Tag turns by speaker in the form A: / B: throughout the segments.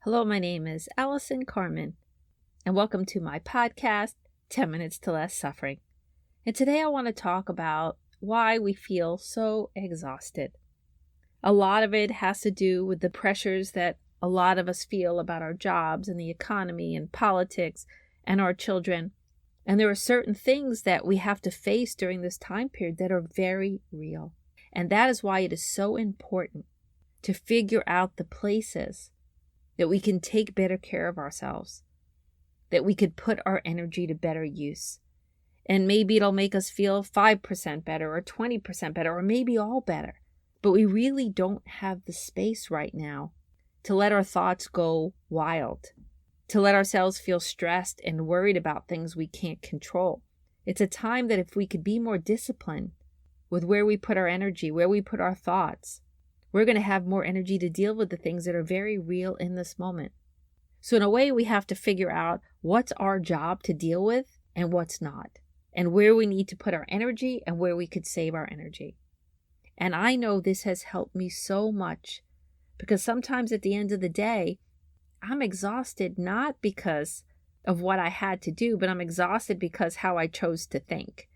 A: Hello, my name is Allison Carmen, and welcome to my podcast, 10 Minutes to Less Suffering. And today I want to talk about why we feel so exhausted. A lot of it has to do with the pressures that a lot of us feel about our jobs and the economy and politics and our children. And there are certain things that we have to face during this time period that are very real. And that is why it is so important to figure out the places that we can take better care of ourselves, that we could put our energy to better use. And maybe it'll make us feel 5% better or 20% better or maybe all better. But we really don't have the space right now to let our thoughts go wild, to let ourselves feel stressed and worried about things we can't control. It's a time that if we could be more disciplined with where we put our energy, where we put our thoughts, we're going to have more energy to deal with the things that are very real in this moment. So in a way, we have to figure out what's our job to deal with and what's not, and where we need to put our energy and where we could save our energy. And I know this has helped me so much because sometimes at the end of the day, I'm exhausted not because of what I had to do, but I'm exhausted because how I chose to think.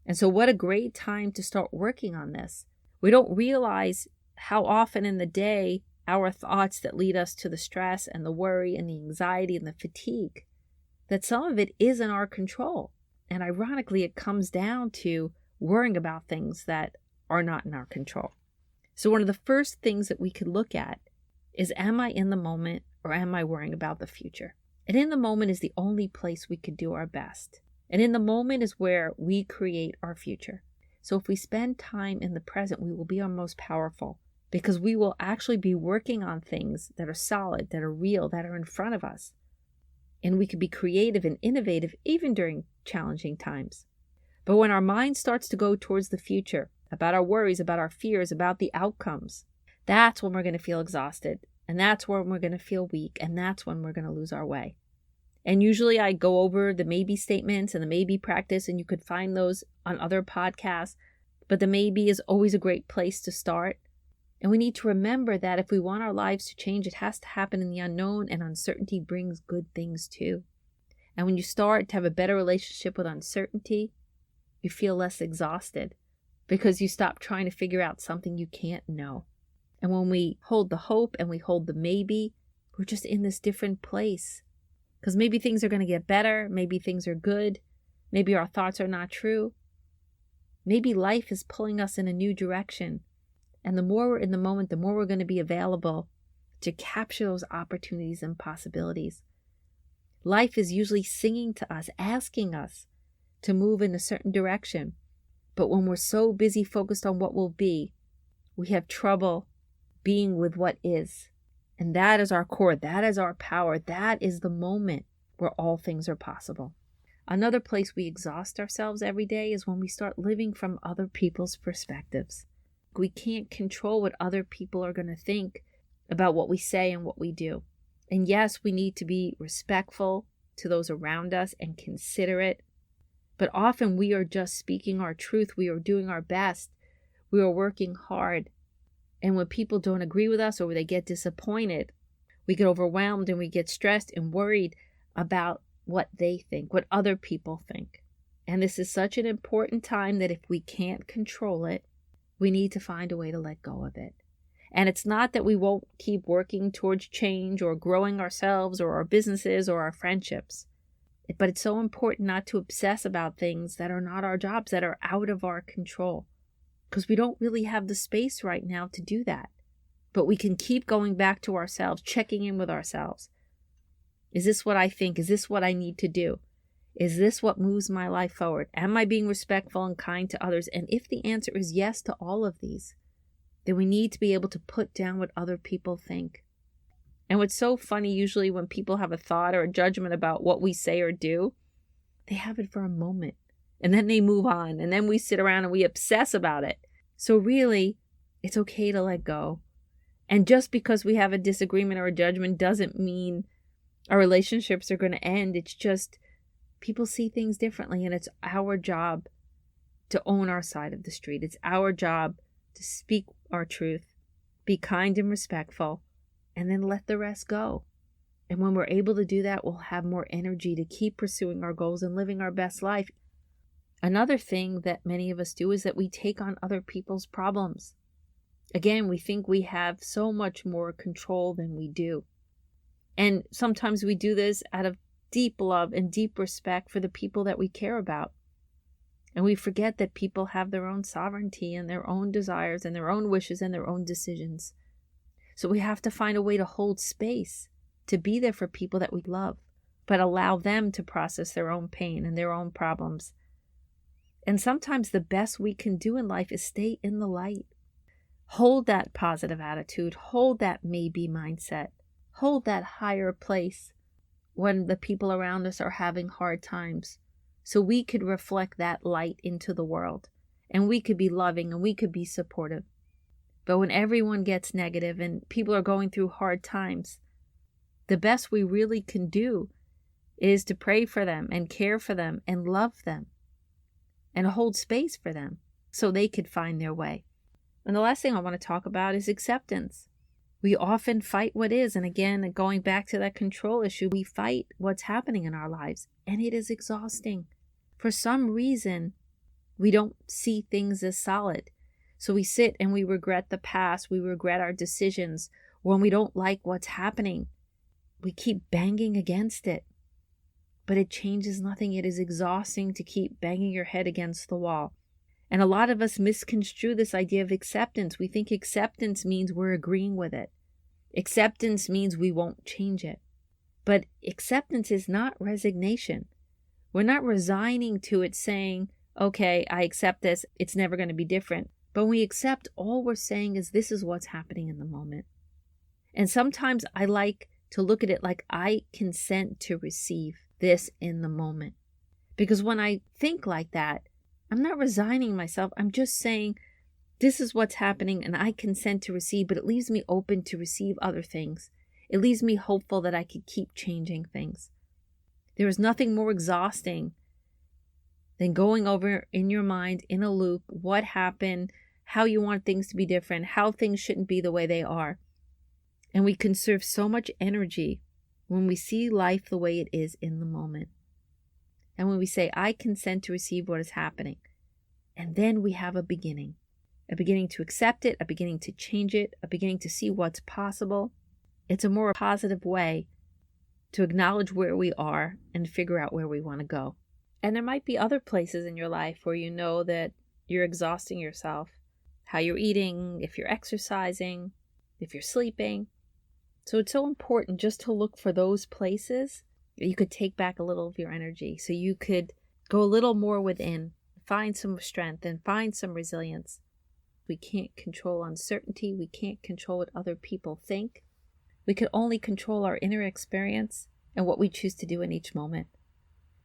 A: And so what a great time to start working on this. We don't realize how often in the day our thoughts that lead us to the stress and the worry and the anxiety and the fatigue, that some of it is in our control. And ironically, it comes down to worrying about things that are not in our control. So one of the first things that we could look at is, am I in the moment or am I worrying about the future? And in the moment is the only place we could do our best. And in the moment is where we create our future. So if we spend time in the present, we will be our most powerful because we will actually be working on things that are solid, that are real, that are in front of us. And we could be creative and innovative even during challenging times. But when our mind starts to go towards the future, about our worries, about our fears, about the outcomes, that's when we're going to feel exhausted. And that's when we're going to feel weak. And that's when we're going to lose our way. And usually I go over the maybe statements and the maybe practice, and you could find those on other podcasts. But the maybe is always a great place to start. And we need to remember that if we want our lives to change, it has to happen in the unknown, and uncertainty brings good things too. And when you start to have a better relationship with uncertainty, you feel less exhausted because you stop trying to figure out something you can't know. And when we hold the hope and we hold the maybe, we're just in this different place. Because maybe things are going to get better. Maybe things are good. Maybe our thoughts are not true. Maybe life is pulling us in a new direction. And the more we're in the moment, the more we're going to be available to capture those opportunities and possibilities. Life is usually singing to us, asking us to move in a certain direction. But when we're so busy focused on what will be, we have trouble being with what is. And that is our core. That is our power. That is the moment where all things are possible. Another place we exhaust ourselves every day is when we start living from other people's perspectives. We can't control what other people are going to think about what we say and what we do. And yes, we need to be respectful to those around us and considerate. But often we are just speaking our truth. We are doing our best. We are working hard. And when people don't agree with us or they get disappointed, we get overwhelmed and we get stressed and worried about what they think, what other people think. And this is such an important time that if we can't control it, we need to find a way to let go of it. And it's not that we won't keep working towards change or growing ourselves or our businesses or our friendships. But it's so important not to obsess about things that are not our jobs, that are out of our control. Because we don't really have the space right now to do that. But we can keep going back to ourselves, checking in with ourselves. Is this what I think? Is this what I need to do? Is this what moves my life forward? Am I being respectful and kind to others? And if the answer is yes to all of these, then we need to be able to put down what other people think. And what's so funny, usually when people have a thought or a judgment about what we say or do, they have it for a moment. And then they move on. And then we sit around and we obsess about it. So really, it's okay to let go. And just because we have a disagreement or a judgment doesn't mean our relationships are going to end. It's just people see things differently. And it's our job to own our side of the street. It's our job to speak our truth, be kind and respectful, and then let the rest go. And when we're able to do that, we'll have more energy to keep pursuing our goals and living our best life. Another thing that many of us do is that we take on other people's problems. Again, we think we have so much more control than we do. And sometimes we do this out of deep love and deep respect for the people that we care about. And we forget that people have their own sovereignty and their own desires and their own wishes and their own decisions. So we have to find a way to hold space, to be there for people that we love, but allow them to process their own pain and their own problems. And sometimes the best we can do in life is stay in the light. Hold that positive attitude, hold that maybe mindset, hold that higher place when the people around us are having hard times, so we could reflect that light into the world, and we could be loving and we could be supportive. But when everyone gets negative and people are going through hard times, the best we really can do is to pray for them and care for them and love them and hold space for them so they could find their way. And the last thing I want to talk about is acceptance. We often fight what is, and again, going back to that control issue, we fight what's happening in our lives, and it is exhausting. For some reason, we don't see things as solid. So we sit and we regret the past, we regret our decisions. When we don't like what's happening, we keep banging against it. But it changes nothing. It is exhausting to keep banging your head against the wall. And a lot of us misconstrue this idea of acceptance. We think acceptance means we're agreeing with it. Acceptance means we won't change it. But acceptance is not resignation. We're not resigning to it saying, okay, I accept this. It's never going to be different. But when we accept, all we're saying is this is what's happening in the moment. And sometimes I like to look at it like I consent to receive this in the moment. Because when I think like that, I'm not resigning myself. I'm just saying, this is what's happening and I consent to receive, but it leaves me open to receive other things. It leaves me hopeful that I could keep changing things. There is nothing more exhausting than going over in your mind in a loop what happened, how you want things to be different, how things shouldn't be the way they are. And we conserve so much energy when we see life the way it is in the moment. And when we say, I consent to receive what is happening. And then we have a beginning to accept it, a beginning to change it, a beginning to see what's possible. It's a more positive way to acknowledge where we are and figure out where we want to go. And there might be other places in your life where you know that you're exhausting yourself, how you're eating, if you're exercising, if you're sleeping. So it's so important just to look for those places that you could take back a little of your energy, so you could go a little more within, find some strength and find some resilience. We can't control uncertainty. We can't control what other people think. We can only control our inner experience and what we choose to do in each moment.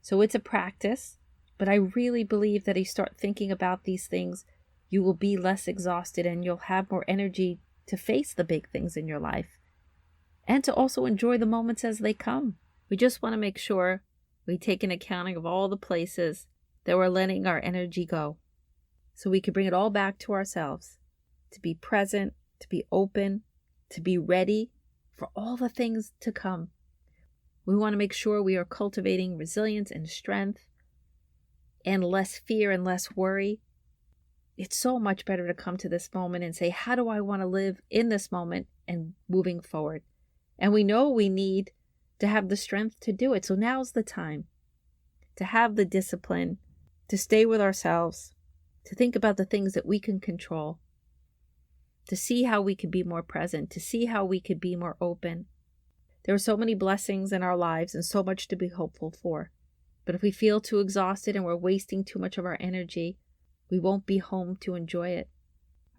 A: So it's a practice, but I really believe that if you start thinking about these things, you will be less exhausted and you'll have more energy to face the big things in your life and to also enjoy the moments as they come. We just want to make sure we take an accounting of all the places that we're letting our energy go, so we can bring it all back to ourselves, to be present, to be open, to be ready for all the things to come. We want to make sure we are cultivating resilience and strength and less fear and less worry. It's so much better to come to this moment and say, how do I want to live in this moment and moving forward? And we know we need to have the strength to do it. So now's the time to have the discipline, to stay with ourselves, to think about the things that we can control, to see how we could be more present, to see how we could be more open. There are so many blessings in our lives and so much to be hopeful for. But if we feel too exhausted and we're wasting too much of our energy, we won't be home to enjoy it.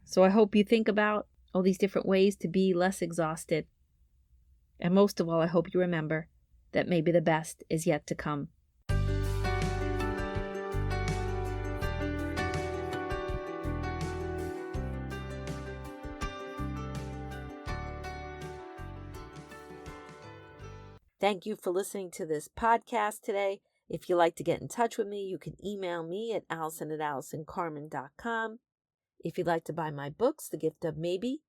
A: So I hope you think about all these different ways to be less exhausted. And most of all, I hope you remember that maybe the best is yet to come. Thank you for listening to this podcast today. If you'd like to get in touch with me, you can email me at allison@allisoncarmen.com. If you'd like to buy my books, The Gift of Maybe,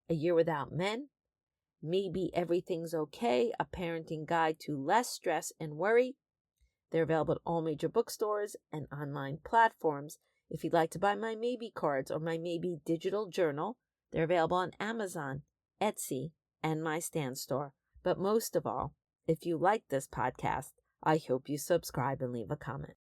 A: A Year Without Men, Maybe Everything's Okay, A Parenting Guide to Less Stress and Worry. They're available at all major bookstores and online platforms. If you'd like to buy my Maybe cards or my Maybe digital journal, they're available on Amazon, Etsy, and my Stan store. But most of all, if you like this podcast, I hope you subscribe and leave a comment.